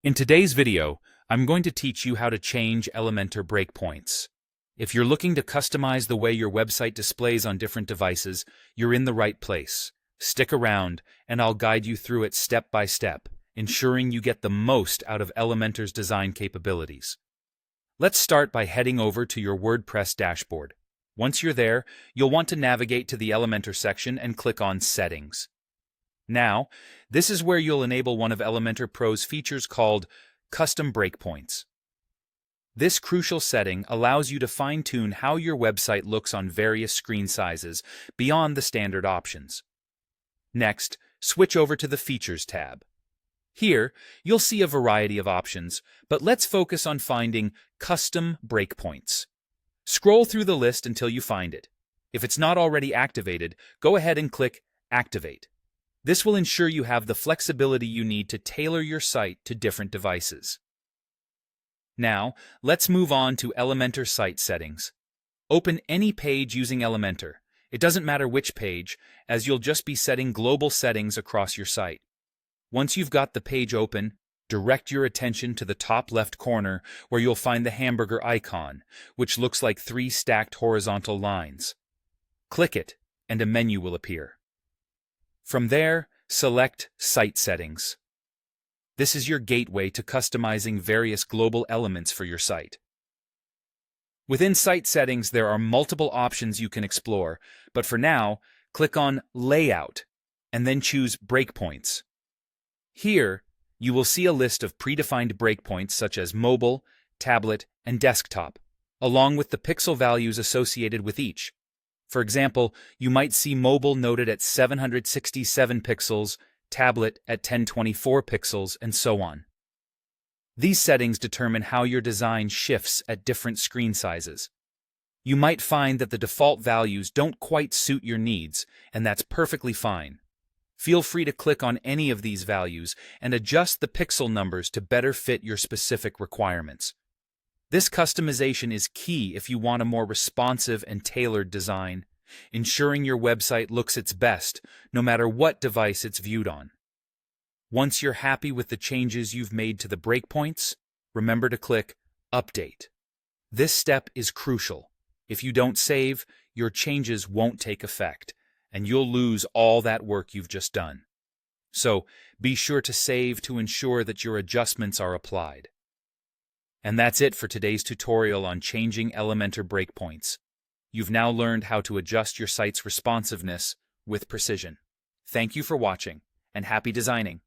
In today's video, I'm going to teach you how to change Elementor breakpoints. If you're looking to customize the way your website displays on different devices, you're in the right place. Stick around, and I'll guide you through it step by step, ensuring you get the most out of Elementor's design capabilities. Let's start by heading over to your WordPress dashboard. Once you're there, you'll want to navigate to the Elementor section and click on Settings. Now, this is where you'll enable one of Elementor Pro's features called Custom Breakpoints. This crucial setting allows you to fine-tune how your website looks on various screen sizes beyond the standard options. Next, switch over to the Features tab. Here, you'll see a variety of options, but let's focus on finding Custom Breakpoints. Scroll through the list until you find it. If it's not already activated, go ahead and click Activate. This will ensure you have the flexibility you need to tailor your site to different devices. Now, let's move on to Elementor Site Settings. Open any page using Elementor. It doesn't matter which page, as you'll just be setting global settings across your site. Once you've got the page open, direct your attention to the top left corner where you'll find the hamburger icon, which looks like 3 stacked horizontal lines. Click it, and a menu will appear. From there, select Site Settings. This is your gateway to customizing various global elements for your site. Within Site Settings, there are multiple options you can explore, but for now, click on Layout, and then choose Breakpoints. Here, you will see a list of predefined breakpoints such as mobile, tablet, and desktop, along with the pixel values associated with each. For example, you might see mobile noted at 767 pixels, tablet at 1024 pixels, and so on. These settings determine how your design shifts at different screen sizes. You might find that the default values don't quite suit your needs, and that's perfectly fine. Feel free to click on any of these values and adjust the pixel numbers to better fit your specific requirements. This customization is key if you want a more responsive and tailored design, ensuring your website looks its best, no matter what device it's viewed on. Once you're happy with the changes you've made to the breakpoints, remember to click Update. This step is crucial. If you don't save, your changes won't take effect, and you'll lose all that work you've just done. So, be sure to save to ensure that your adjustments are applied. And that's it for today's tutorial on changing Elementor breakpoints. You've now learned how to adjust your site's responsiveness with precision. Thank you for watching, and happy designing!